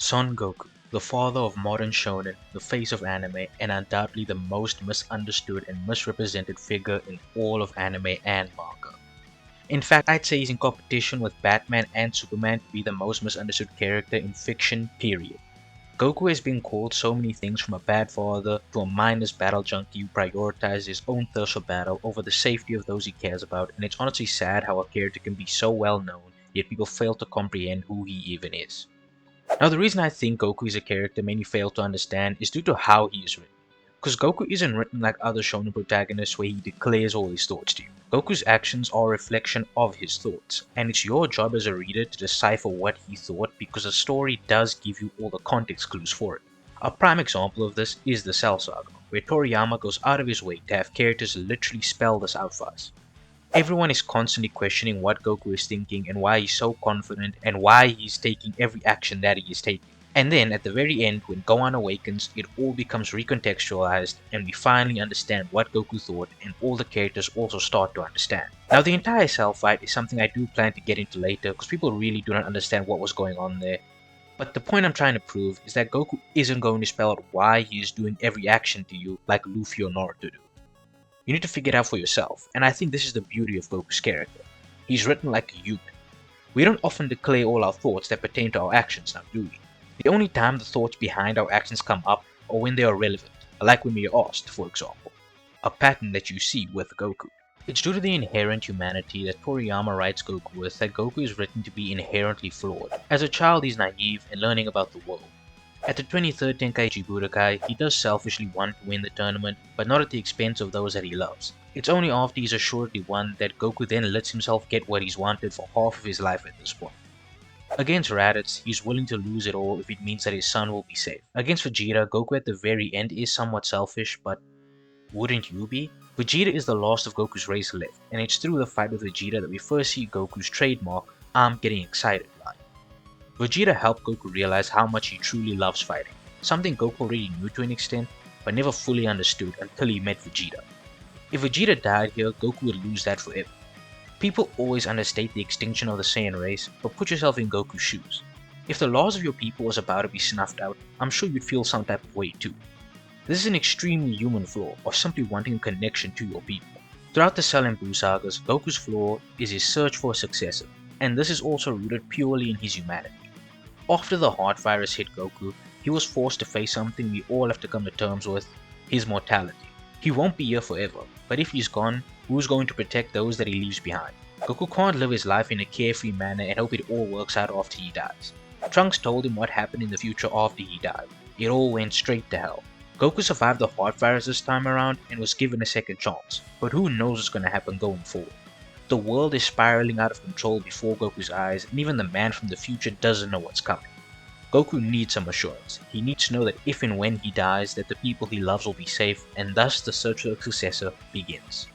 Son Goku, the father of modern shonen, the face of anime, and undoubtedly the most misunderstood and misrepresented figure in all of anime and manga. In fact, I'd say he's in competition with Batman and Superman to be the most misunderstood character in fiction, period. Goku has been called so many things, from a bad father to a mindless battle junkie who prioritizes his own thirst for battle over the safety of those he cares about, and it's honestly sad how a character can be so well known, yet people fail to comprehend who he even is. Now, the reason I think Goku is a character many fail to understand is due to how he is written. Because Goku isn't written like other shonen protagonists where he declares all his thoughts to you. Goku's actions are a reflection of his thoughts, and it's your job as a reader to decipher what he thought, because the story does give you all the context clues for it. A prime example of this is the Cell Saga, where Toriyama goes out of his way to have characters literally spell this out for us. Everyone is constantly questioning what Goku is thinking and why he's so confident and why he's taking every action that he is taking. And then at the very end, when Gohan awakens, it all becomes recontextualized and we finally understand what Goku thought, and all the characters also start to understand. Now, the entire Cell fight is something I do plan to get into later because people really do not understand what was going on there. But the point I'm trying to prove is that Goku isn't going to spell out why he is doing every action to you like Luffy or Naruto do. You need to figure it out for yourself, and I think this is the beauty of Goku's character. He's written like a human. We don't often declare all our thoughts that pertain to our actions, now do we? The only time the thoughts behind our actions come up are when they are relevant, like when we are asked, for example. A pattern that you see with Goku. It's due to the inherent humanity that Toriyama writes Goku with that Goku is written to be inherently flawed. As a child, he's naive and learning about the world. At the 23rd Tenkaichi Budokai, he does selfishly want to win the tournament, but not at the expense of those that he loves. It's only after he's assuredly won that Goku then lets himself get what he's wanted for half of his life at this point. Against Raditz, he's willing to lose it all if it means that his son will be safe. Against Vegeta, Goku at the very end is somewhat selfish, but wouldn't you be? Vegeta is the last of Goku's race left, and it's through the fight with Vegeta that we first see Goku's trademark, "I'm getting excited" line. Vegeta helped Goku realize how much he truly loves fighting, something Goku already knew to an extent, but never fully understood until he met Vegeta. If Vegeta died here, Goku would lose that forever. People always understate the extinction of the Saiyan race, but put yourself in Goku's shoes. If the last of your people was about to be snuffed out, I'm sure you'd feel some type of way too. This is an extremely human flaw of simply wanting a connection to your people. Throughout the Cell and Buu sagas, Goku's flaw is his search for a successor, and this is also rooted purely in his humanity. After the heart virus hit Goku, he was forced to face something we all have to come to terms with: his mortality. He won't be here forever, but if he's gone, who's going to protect those that he leaves behind? Goku can't live his life in a carefree manner and hope it all works out after he dies. Trunks told him what happened in the future after he died. It all went straight to hell. Goku survived the heart virus this time around and was given a second chance, but who knows what's going to happen going forward. The world is spiraling out of control before Goku's eyes, and even the man from the future doesn't know what's coming. Goku needs some assurance. He needs to know that if and when he dies, that the people he loves will be safe, and thus the search for a successor begins.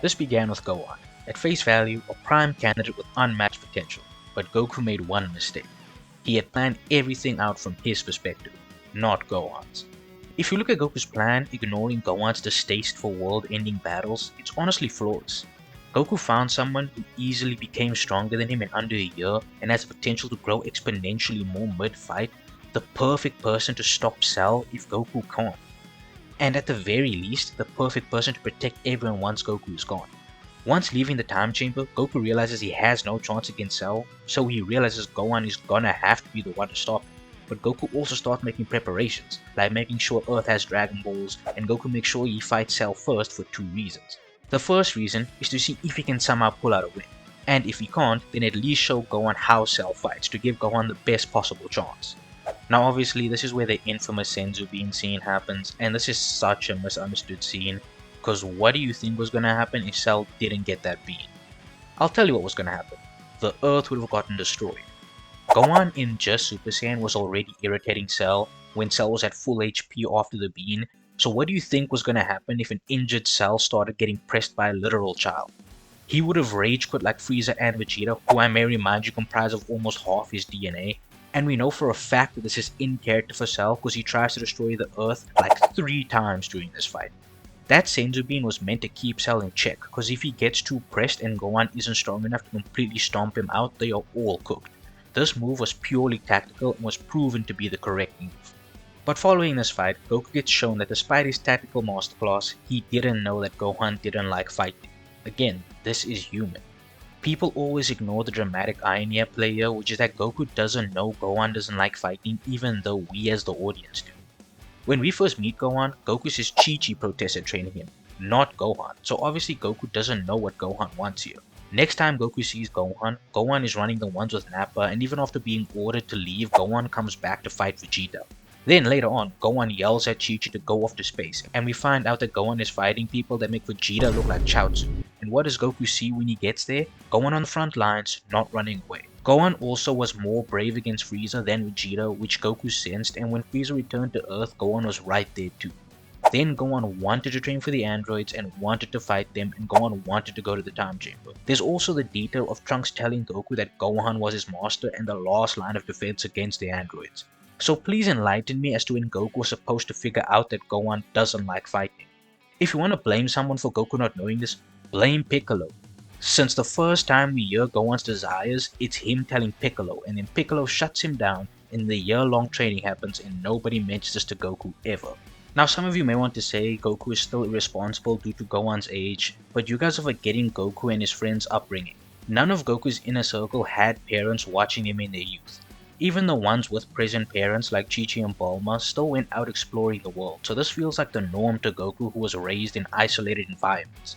This began with Gohan, at face value a prime candidate with unmatched potential, but Goku made one mistake. He had planned everything out from his perspective, not Gohan's. If you look at Goku's plan, ignoring Gohan's distaste for world-ending battles, it's honestly flawless. Goku found someone who easily became stronger than him in under a year and has the potential to grow exponentially more mid-fight, the perfect person to stop Cell if Goku can't. And at the very least, the perfect person to protect everyone once Goku is gone. Once leaving the time chamber, Goku realizes he has no chance against Cell, so he realizes Gohan is gonna have to be the one to stop him. But Goku also starts making preparations, like making sure Earth has Dragon Balls, and Goku makes sure he fights Cell first for two reasons. The first reason is to see if he can somehow pull out a win, and if he can't, then at least show Gohan how Cell fights to give Gohan the best possible chance. Now obviously this is where the infamous Senzu bean scene happens, and this is such a misunderstood scene, because what do you think was gonna happen if Cell didn't get that bean? I'll tell you what was gonna happen. The Earth would have gotten destroyed. Gohan in just Super Saiyan was already irritating Cell when Cell was at full HP after the bean, so what do you think was gonna happen if an injured Cell started getting pressed by a literal child? He would have rage quit like Frieza and Vegeta, who I may remind you comprise of almost half his DNA, and we know for a fact that this is in character for Cell because he tries to destroy the Earth like 3 times during this fight. That Senzu bean was meant to keep Cell in check, because if he gets too pressed and Gohan isn't strong enough to completely stomp him out, they are all cooked. This move was purely tactical and was proven to be the correct move. But following this fight, Goku gets shown that despite his tactical masterclass, he didn't know that Gohan didn't like fighting. Again, this is human. People always ignore the dramatic irony at play here, which is that Goku doesn't know Gohan doesn't like fighting even though we as the audience do. When we first meet Gohan, Goku says Chi-Chi protested training him, not Gohan, so obviously Goku doesn't know what Gohan wants here. Next time Goku sees Gohan, Gohan is running the ones with Nappa, and even after being ordered to leave, Gohan comes back to fight Vegeta. Then later on, Gohan yells at Chi-Chi to go off to space, and we find out that Gohan is fighting people that make Vegeta look like Chaozu. And what does Goku see when he gets there? Gohan on the front lines, not running away. Gohan also was more brave against Frieza than Vegeta, which Goku sensed, and when Frieza returned to Earth, Gohan was right there too. Then Gohan wanted to train for the androids and wanted to fight them, and Gohan wanted to go to the time chamber. There's also the detail of Trunks telling Goku that Gohan was his master and the last line of defense against the androids. So please enlighten me as to when Goku was supposed to figure out that Gohan doesn't like fighting. If you want to blame someone for Goku not knowing this, blame Piccolo. Since the first time we hear Gohan's desires, it's him telling Piccolo, and then Piccolo shuts him down, and the year-long training happens and nobody mentions this to Goku ever. Now some of you may want to say Goku is still irresponsible due to Gohan's age, but you guys are forgetting Goku and his friends' upbringing. None of Goku's inner circle had parents watching him in their youth. Even the ones with present parents like Chi-Chi and Bulma still went out exploring the world, so this feels like the norm to Goku who was raised in isolated environments.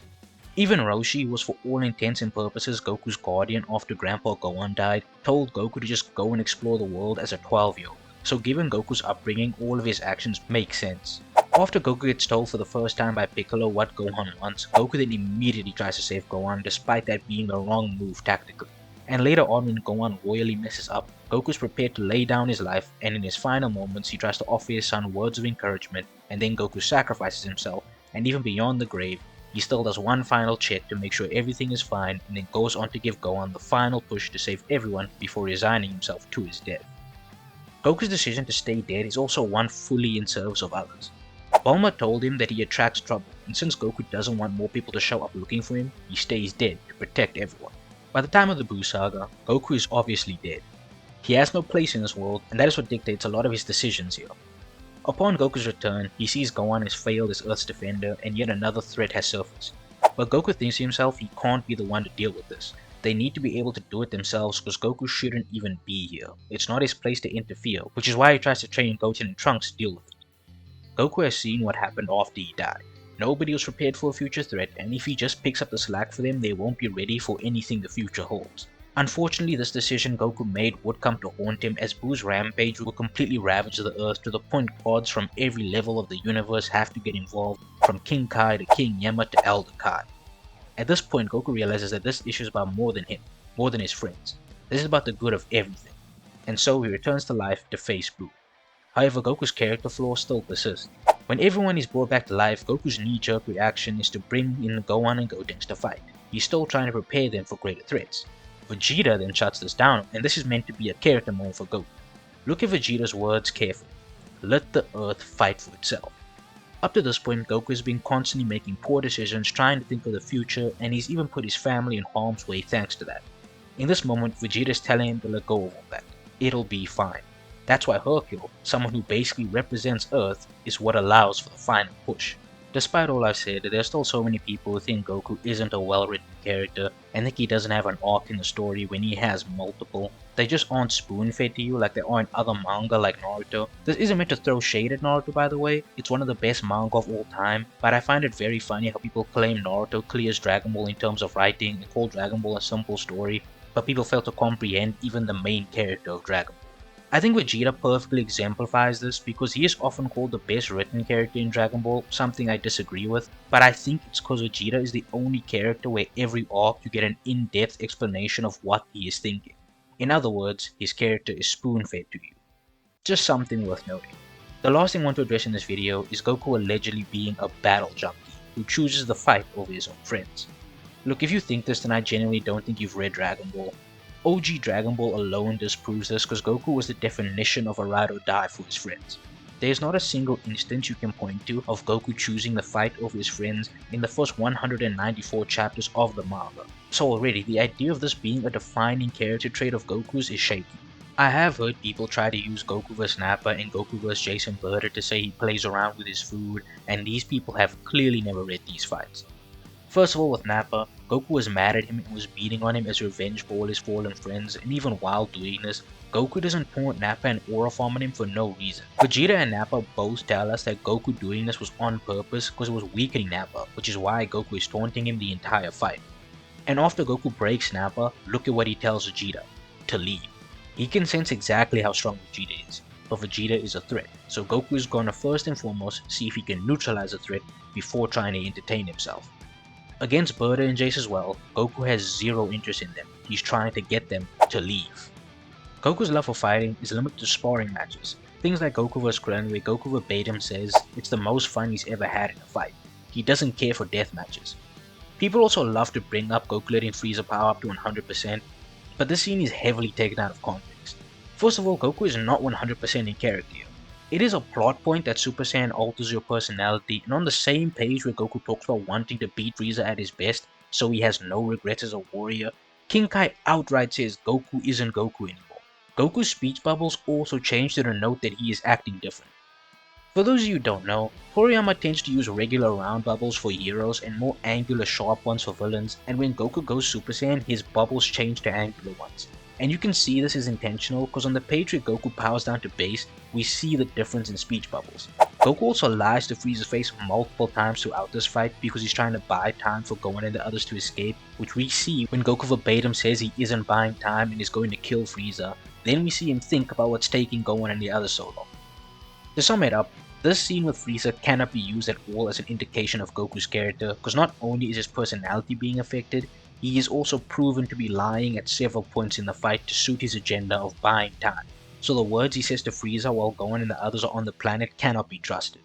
Even Roshi, who was for all intents and purposes Goku's guardian after Grandpa Gohan died, told Goku to just go and explore the world as a 12-year-old, so given Goku's upbringing, all of his actions make sense. After Goku gets told for the first time by Piccolo what Gohan wants, Goku then immediately tries to save Gohan despite that being the wrong move tactically. And later on when Gohan royally messes up, Goku's prepared to lay down his life, and in his final moments he tries to offer his son words of encouragement, and then Goku sacrifices himself, and even beyond the grave, he still does one final check to make sure everything is fine, and then goes on to give Gohan the final push to save everyone before resigning himself to his death. Goku's decision to stay dead is also one fully in service of others. Bulma told him that he attracts trouble, and since Goku doesn't want more people to show up looking for him, he stays dead to protect everyone. By the time of the Buu Saga, Goku is obviously dead. He has no place in this world, and that is what dictates a lot of his decisions here. Upon Goku's return, he sees Gohan has failed as Earth's defender, and yet another threat has surfaced. But Goku thinks to himself he can't be the one to deal with this. They need to be able to do it themselves because Goku shouldn't even be here. It's not his place to interfere, which is why he tries to train Goten and Trunks to deal with it. Goku has seen what happened after he died. Nobody was prepared for a future threat, and if he just picks up the slack for them, they won't be ready for anything the future holds. Unfortunately, this decision Goku made would come to haunt him as Buu's rampage will completely ravage the Earth to the point gods from every level of the universe have to get involved, from King Kai to King Yama to Elder Kai. At this point, Goku realizes that this issue is about more than him, more than his friends. This is about the good of everything. And so he returns to life to face Buu. However, Goku's character flaws still persist. When everyone is brought back to life, Goku's knee-jerk reaction is to bring in Gohan and Goten to fight. He's still trying to prepare them for greater threats. Vegeta then shuts this down, and this is meant to be a character moment for Goku. Look at Vegeta's words carefully. Let the Earth fight for itself. Up to this point, Goku has been constantly making poor decisions, trying to think of the future, and he's even put his family in harm's way thanks to that. In this moment, Vegeta is telling him to let go of all that. It'll be fine. That's why Hercule, someone who basically represents Earth, is what allows for the final push. Despite all I've said, there are still so many people who think Goku isn't a well-written character and think he doesn't have an arc in the story when he has multiple. They just aren't spoon-fed to you like they are in other manga like Naruto. This isn't meant to throw shade at Naruto, by the way. It's one of the best manga of all time, but I find it very funny how people claim Naruto clears Dragon Ball in terms of writing and call Dragon Ball a simple story, but people fail to comprehend even the main character of Dragon Ball. I think Vegeta perfectly exemplifies this because he is often called the best written character in Dragon Ball, something I disagree with, but I think it's because Vegeta is the only character where every arc you get an in-depth explanation of what he is thinking. In other words, his character is spoon-fed to you. Just something worth noting. The last thing I want to address in this video is Goku allegedly being a battle junkie who chooses the fight over his own friends. Look, if you think this, then I genuinely don't think you've read Dragon Ball. OG Dragon Ball alone disproves this because Goku was the definition of a ride or die for his friends. There is not a single instance you can point to of Goku choosing the fight over his friends in the first 194 chapters of the manga. So already, the idea of this being a defining character trait of Goku's is shaky. I have heard people try to use Goku vs Nappa and Goku vs Jason Berta to say he plays around with his food, and these people have clearly never read these fights. First of all, with Nappa, Goku was mad at him and was beating on him as revenge for all his fallen friends, and even while doing this, Goku doesn't taunt Nappa and aura farm on him for no reason. Vegeta and Nappa both tell us that Goku doing this was on purpose because it was weakening Nappa, which is why Goku is taunting him the entire fight. And after Goku breaks Nappa, look at what he tells Vegeta: to leave. He can sense exactly how strong Vegeta is, but Vegeta is a threat, so Goku is gonna first and foremost see if he can neutralize the threat before trying to entertain himself. Against Berta and Jace as well, Goku has zero interest in them, he's trying to get them to leave. Goku's love for fighting is limited to sparring matches, things like Goku vs Krillin where Goku verbatim says it's the most fun he's ever had in a fight. He doesn't care for death matches. People also love to bring up Goku letting Frieza power up to 100%, but this scene is heavily taken out of context. First of all, Goku is not 100% in character here. It is a plot point that Super Saiyan alters your personality, and on the same page where Goku talks about wanting to beat Frieza at his best so he has no regrets as a warrior, King Kai outright says Goku isn't Goku anymore. Goku's speech bubbles also change to denote that he is acting different. For those of you who don't know, Toriyama tends to use regular round bubbles for heroes and more angular sharp ones for villains, and when Goku goes Super Saiyan, his bubbles change to angular ones. And you can see this is intentional because on the page where Goku powers down to base, we see the difference in speech bubbles. Goku also lies to Frieza's face multiple times throughout this fight because he's trying to buy time for Gohan and the others to escape, which we see when Goku verbatim says he isn't buying time and is going to kill Frieza. Then we see him think about what's taking Gohan and the others so long. To sum it up, this scene with Frieza cannot be used at all as an indication of Goku's character, because not only is his personality being affected, he is also proven to be lying at several points in the fight to suit his agenda of buying time, so the words he says to Frieza while Gohan and the others are on the planet cannot be trusted.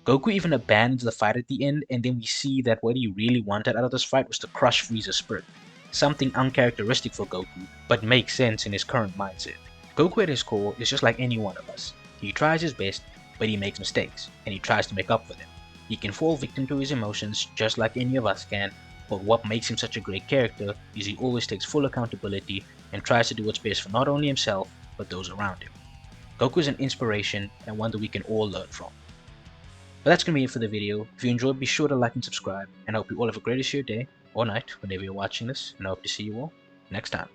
Goku even abandons the fight at the end, and then we see that what he really wanted out of this fight was to crush Frieza's spirit, something uncharacteristic for Goku, but makes sense in his current mindset. Goku at his core is just like any one of us. He tries his best, but he makes mistakes, and he tries to make up for them. He can fall victim to his emotions just like any of us can, but what makes him such a great character is he always takes full accountability and tries to do what's best for not only himself, but those around him. Goku is an inspiration and one that we can all learn from. But that's going to be it for the video. If you enjoyed, be sure to like and subscribe, and I hope you all have a great rest of your day or night whenever you're watching this, and I hope to see you all next time.